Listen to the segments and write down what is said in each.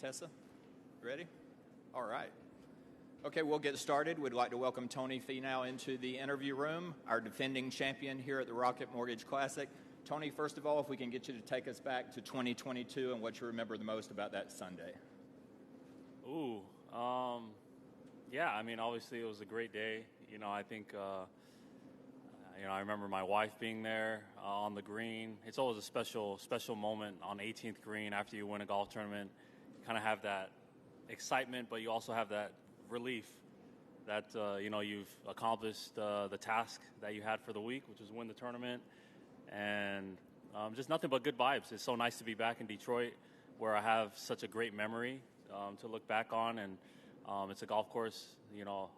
Tessa, ready? All right. Okay, we'll get started. We'd like to welcome Tony Finau into the interview room, our defending champion here at the Rocket Mortgage Classic. Tony, first of all, if we can get you to take us back to 2022 and what you remember the most about that Sunday. Yeah, I mean, obviously it was a great day. I think, I remember my wife being there on the green. It's always a special moment on 18th green after you win a golf tournament. You kind of have that excitement, but you also have that relief that, you've accomplished the task that you had for the week, which was win the tournament. And just nothing but good vibes. It's so nice to be back in Detroit where I have such a great memory to look back on. And it's a golf course,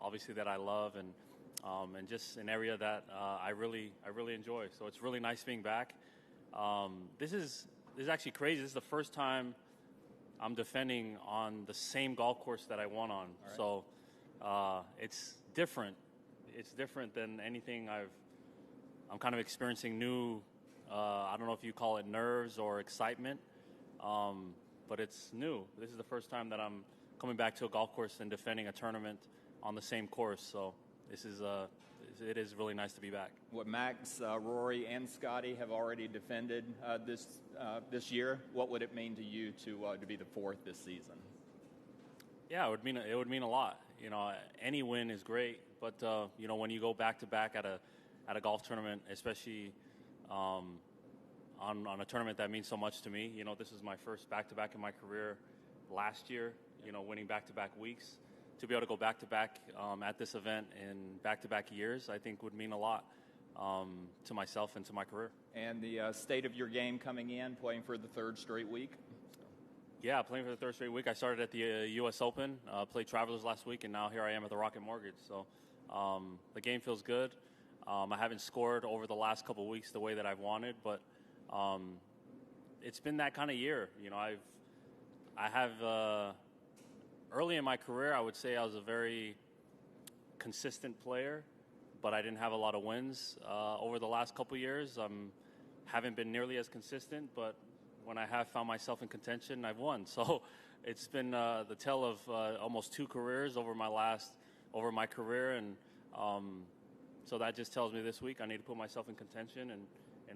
obviously that I love and just an area that I really enjoy. So it's really nice being back. This is actually crazy. This is the first time I'm defending on the same golf course that I won on. Right. So it's different. It's different than anything I'm kind of experiencing new, I don't know if you call it nerves or excitement, but it's new. This is the first time that I'm coming back to a golf course and defending a tournament on the same course. So it is really nice to be back. What Max, Rory, and Scotty have already defended this year. What would it mean to you to be the fourth this season? Yeah, it would mean a lot. Any win is great, but when you go back to back at a golf tournament, especially on a tournament that means so much to me. This is my first back-to-back in my career last year, winning back-to-back weeks. To be able to go back-to-back at this event in back-to-back years, I think would mean a lot to myself and to my career. And the state of your game coming in, playing for the third straight week? Yeah, playing for the third straight week. I started at the U.S. Open, played Travelers last week, and now here I am at the Rocket Mortgage. So the game feels good. I haven't scored over the last couple of weeks the way that I've wanted, but it's been that kind of year. I have early in my career, I would say I was a very consistent player, but I didn't have a lot of wins. Over the last couple of years, haven't been nearly as consistent, but when I have found myself in contention, I've won. So it's been the tale of almost two careers over my career, and so that just tells me this week I need to put myself in contention, and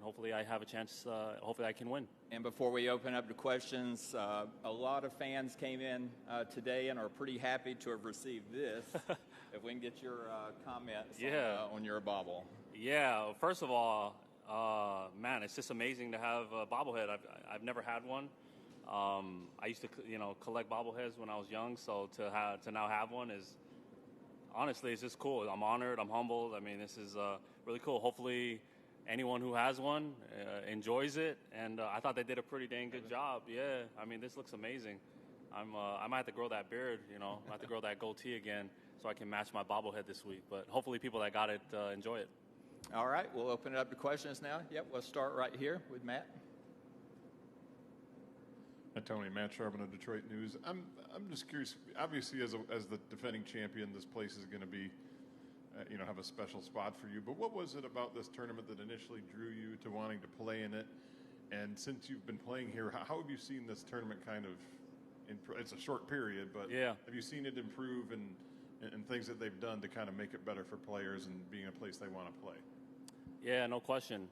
hopefully I have a chance, hopefully I can win. And before we open up to questions, a lot of fans came in today and are pretty happy to have received this. If we can get your comments on your bobble. Yeah, first of all, man, it's just amazing to have a bobblehead. I've never had one. I used to collect bobbleheads when I was young, so to now have one is honestly, it's just cool. I'm honored. I'm humbled. I mean, this is really cool. Hopefully, anyone who has one enjoys it. And I thought they did a pretty dang good job. Yeah, I mean, this looks amazing. I might have to grow that beard, I might have to grow that goatee again so I can match my bobblehead this week. But hopefully people that got it enjoy it. All right, we'll open it up to questions now. Yep, we'll start right here with Matt. Tony, Matt Sharpen of Detroit News. I'm just curious. Obviously, as the defending champion, this place is going to be, have a special spot for you. But what was it about this tournament that initially drew you to wanting to play in it? And since you've been playing here, how have you seen this tournament kind of? It's a short period, but yeah. Have you seen it improve and things that they've done to kind of make it better for players and being a place they want to play? Yeah, no question.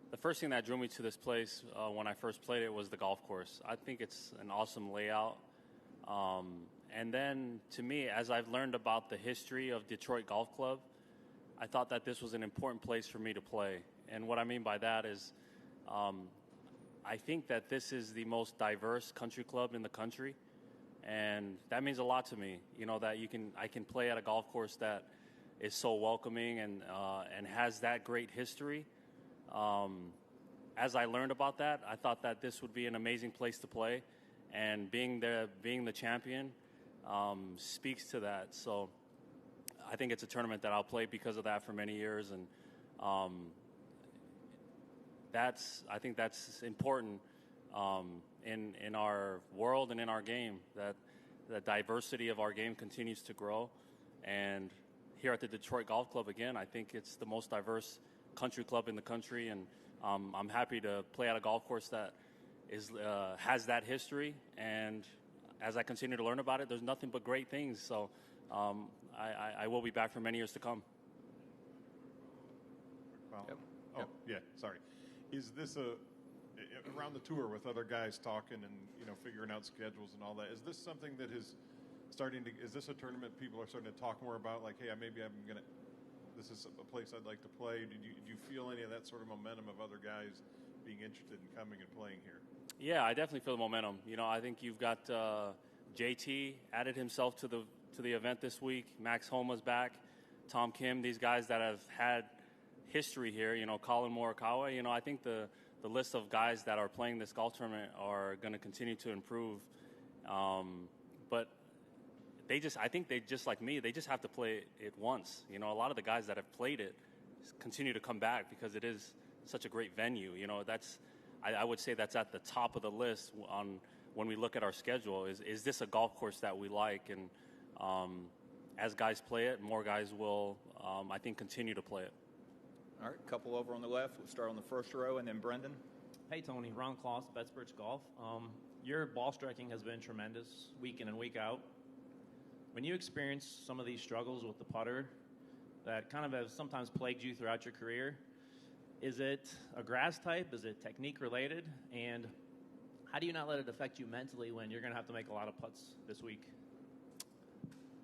The first thing that drew me to this place when I first played it was the golf course. I think it's an awesome layout. And then, to me, as I've learned about the history of Detroit Golf Club, I thought that this was an important place for me to play. And what I mean by that is I think that this is the most diverse country club in the country. And that means a lot to me, that I can play at a golf course that is so welcoming and has that great history. As I learned about that, I thought that this would be an amazing place to play, and being the champion speaks to that. So I think it's a tournament that I'll play because of that for many years, and I think that's important in our world and in our game, that the diversity of our game continues to grow. And here at the Detroit Golf Club, again, I think it's the most diverse country club in the country, and I'm happy to play at a golf course that has that history, and as I continue to learn about it, there's nothing but great things. So I will be back for many years to come. Yep. Oh, yeah, sorry. Is this around the tour with other guys talking and, figuring out schedules and all that, is this something that is is this a tournament people are starting to talk more about? Like, hey, maybe this is a place I'd like to play. Do you feel any of that sort of momentum of other guys being interested in coming and playing here? Yeah, I definitely feel the momentum. I think you've got JT added himself to the event this week. Max Homa's back. Tom Kim, these guys that have had history here, Colin Morikawa. I think the list of guys that are playing this golf tournament are going to continue to improve. But I think they just like me, they just have to play it once. A lot of the guys that have played it continue to come back because it is such a great venue. I would say that's at the top of the list when we look at our schedule. Is this a golf course that we like? And as guys play it, more guys will, I think, continue to play it. All right, couple over on the left. We'll start on the first row, and then Brendan. Hey, Tony. Ron Kloss, Betsbridge Golf. Your ball striking has been tremendous week in and week out. When you experience some of these struggles with the putter that kind of have sometimes plagued you throughout your career, is it a grass type? Is it technique related? And how do you not let it affect you mentally when you're going to have to make a lot of putts this week?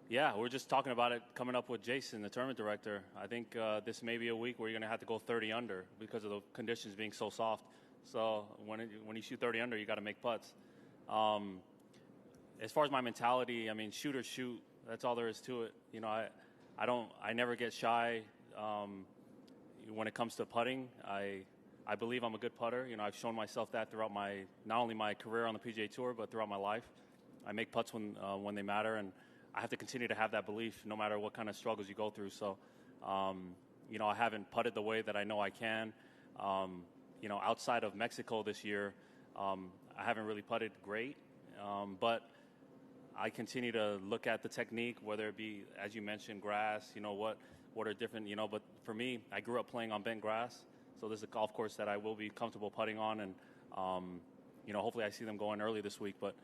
Yeah, we're just talking about it coming up with Jason, the tournament director. I think this may be a week where you're going to have to go 30 under because of the conditions being so soft. So when you shoot 30 under, you got to make putts. As far as my mentality, shoot or shoot. That's all there is to it. I never get shy when it comes to putting. I believe I'm a good putter. I've shown myself that throughout not only my career on the PGA Tour, but throughout my life. I make putts when they matter, and I have to continue to have that belief no matter what kind of struggles you go through. So, I haven't putted the way that I know I can. Outside of Mexico this year, I haven't really putted great. But I continue to look at the technique, whether it be, as you mentioned, grass, what are different, but for me, I grew up playing on bent grass. So this is a golf course that I will be comfortable putting on. And, hopefully I see them going early this week, but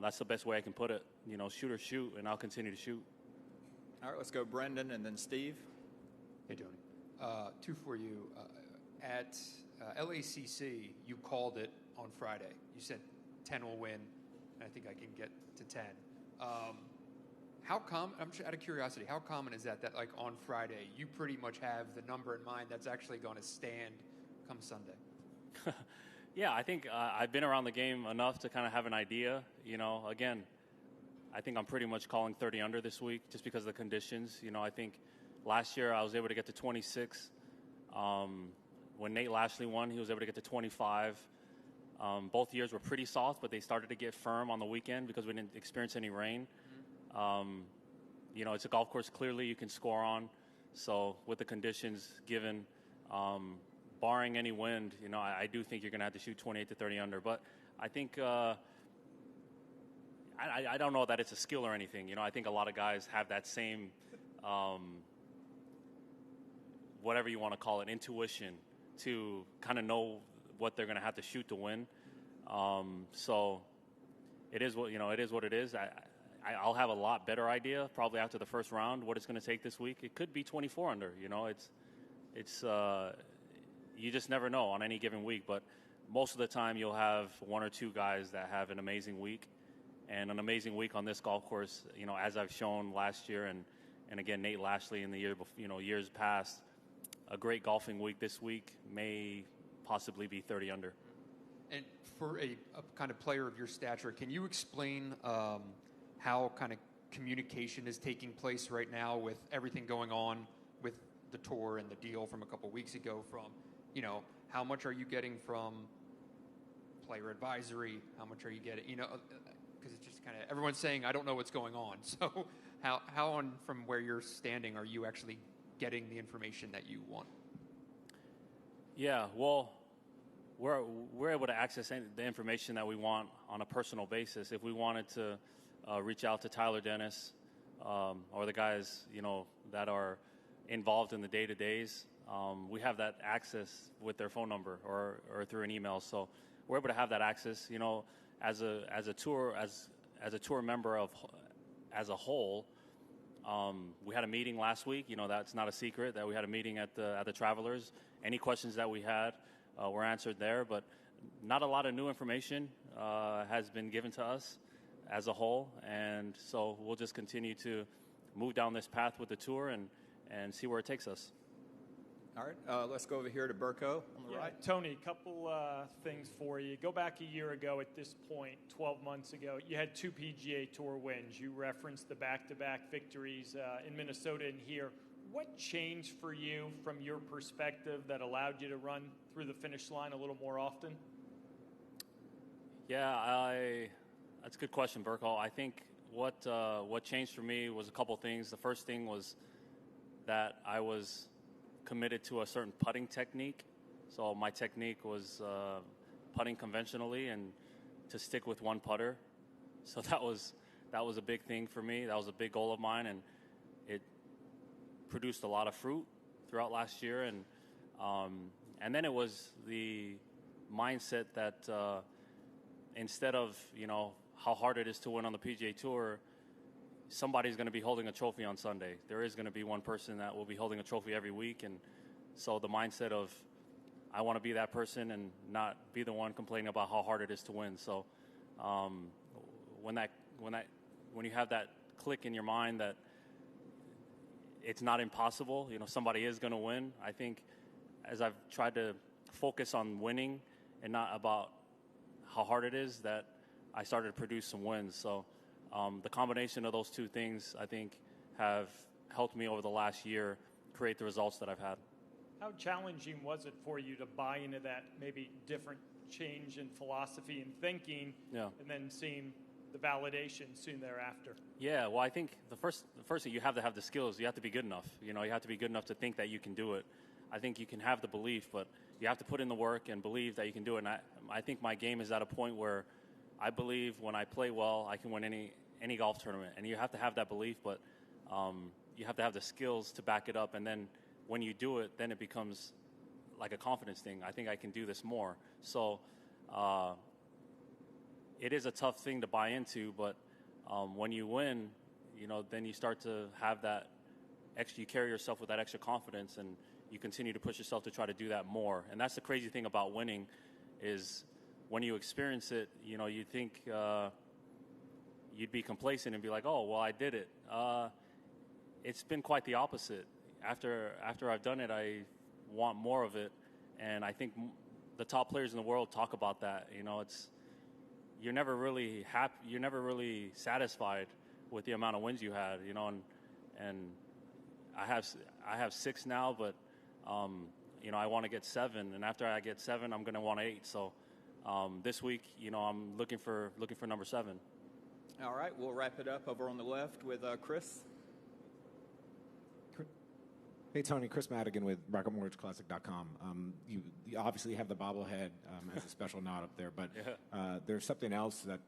that's the best way I can put it. Shoot or shoot, and I'll continue to shoot. All right, let's go Brendan and then Steve. Hey, Tony. Two for you. At LACC, you called it on Friday. You said 10 will win, and I think I can get to 10. How common, I'm just out of curiosity, how common is that like on Friday, you pretty much have the number in mind that's actually going to stand come Sunday? Yeah, I think I've been around the game enough to kind of have an idea. Again, I think I'm pretty much calling 30 under this week just because of the conditions. I think last year I was able to get to 26. When Nate Lashley won, he was able to get to 25. Both years were pretty soft, but they started to get firm on the weekend because we didn't experience any rain. It's a golf course clearly you can score on. So with the conditions given, barring any wind, I do think you're going to have to shoot 28 to 30 under. But I think I don't know that it's a skill or anything. I think a lot of guys have that same, whatever you want to call it, intuition to kind of know what they're going to have to shoot to win. So it is what it is. I'll have a lot better idea probably after the first round what it's going to take this week. It could be 24 under. It's you just never know on any given week. But most of the time you'll have one or two guys that have an amazing week, and an amazing week on this golf course. As I've shown last year, and again Nate Lashley in the year before, years past. A great golfing week this week may possibly be 30 under. And for a kind of player of your stature, can you explain how kind of communication is taking place right now with everything going on with the tour and the deal from a couple weeks ago? From, how much are you getting from player advisory? How much are you getting, because it's just kind of, everyone's saying, I don't know what's going on. So how on from where you're standing are you actually getting the information that you want? Yeah, well, we're able to access the information that we want on a personal basis. If we wanted to reach out to Tyler Dennis or the guys, that are involved in the day-to-days, we have that access with their phone number or through an email. So we're able to have that access. You know, as a tour member as a whole. We had a meeting last week. You know, that's not a secret that we had a meeting at the Travelers. Any questions that we had were answered there, but not a lot of new information has been given to us as a whole, and so we'll just continue to move down this path with the tour and see where it takes us. All right, let's go over here to Burko on the right. Tony, couple things for you. Go back a year ago at this point, 12 months ago, you had 2 PGA Tour wins. You referenced the back-to-back victories in Minnesota and here. What changed for you from your perspective that allowed you to run through the finish line a little more often? Yeah, that's a good question, Burko. I think what changed for me was a couple things. The first thing was that I was committed to a certain putting technique. So my technique was putting conventionally and to stick with one putter. So that was a big thing for me. That was a big goal of mine, and it produced a lot of fruit throughout last year. And then it was the mindset that instead of, you know, how hard it is to win on the PGA Tour, somebody's going to be holding a trophy on Sunday. There is going to be one person that will be holding a trophy every week. And so the mindset of, I want to be that person and not be the one complaining about how hard it is to win. So when you have that click in your mind that it's not impossible, you know, somebody is going to win. I think as I've tried to focus on winning and not about how hard it is, that I started to produce some wins. So the combination of those two things, I think, have helped me over the last year create the results that I've had. How challenging was it for you to buy into that maybe different change in philosophy and thinking, and then seeing the validation soon thereafter? Yeah, well, I think the first thing, you have to have the skills. You have to be good enough. You know, you have to be good enough to think that you can do it. I think you can have the belief, but you have to put in the work and believe that you can do it. And I think my game is at a point where I believe when I play well, I can win any golf tournament. And you have to have that belief, but you have to have the skills to back it up. And then when you do it, then it becomes like a confidence thing. I think I can do this more. So it is a tough thing to buy into, but when you win, you know, then you start to have that extra, you carry yourself with that extra confidence, and you continue to push yourself to try to do that more. And that's the crazy thing about winning is when you experience it, you know, you think you'd be complacent and be like, oh, well, I did it. It's been quite the opposite. After I've done it, I want more of it. And I think the top players in the world talk about that. You know, you're never really happy. You're never really satisfied with the amount of wins you had, you know, and I have 6 now, but you know, I want to get 7, and after I get 7, I'm going to want 8. So this week, you know, I'm looking for number 7. All right, we'll wrap it up over on the left with Chris. Hey, Tony, Chris Madigan with RocketMortgageClassic.com. You obviously have the bobblehead as a special nod up there, but there's something else that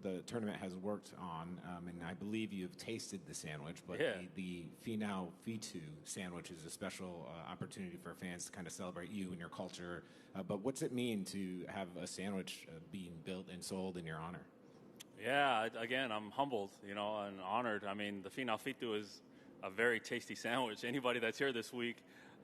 the tournament has worked on, and I believe you've tasted the sandwich, but the Finau Fitu sandwich is a special opportunity for fans to kind of celebrate you and your culture. But what's it mean to have a sandwich being built and sold in your honor? Yeah, again, I'm humbled, you know, and honored. I mean, the Finau Fitu is a very tasty sandwich. Anybody that's here this week,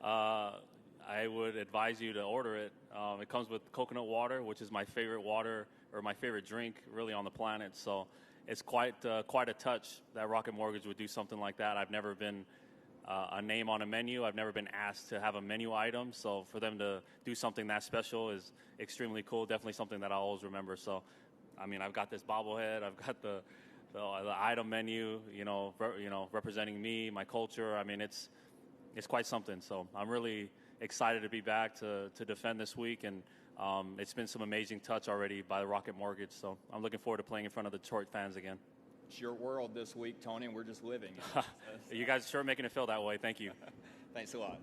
I would advise you to order it. It comes with coconut water, which is my favorite water or my favorite drink really on the planet. So it's quite a touch that Rocket Mortgage would do something like that. I've never been a name on a menu. I've never been asked to have a menu item. So for them to do something that special is extremely cool. Definitely something that I'll always remember. So, I mean, I've got this bobblehead. I've got the item menu, you know, representing me, my culture. I mean, it's quite something. So I'm really excited to be back to defend this week, and it's been some amazing touch already by the Rocket Mortgage. So I'm looking forward to playing in front of the Detroit fans again. It's your world this week, Tony, and we're just living. You guys sure making it feel that way. Thank you. Thanks a lot.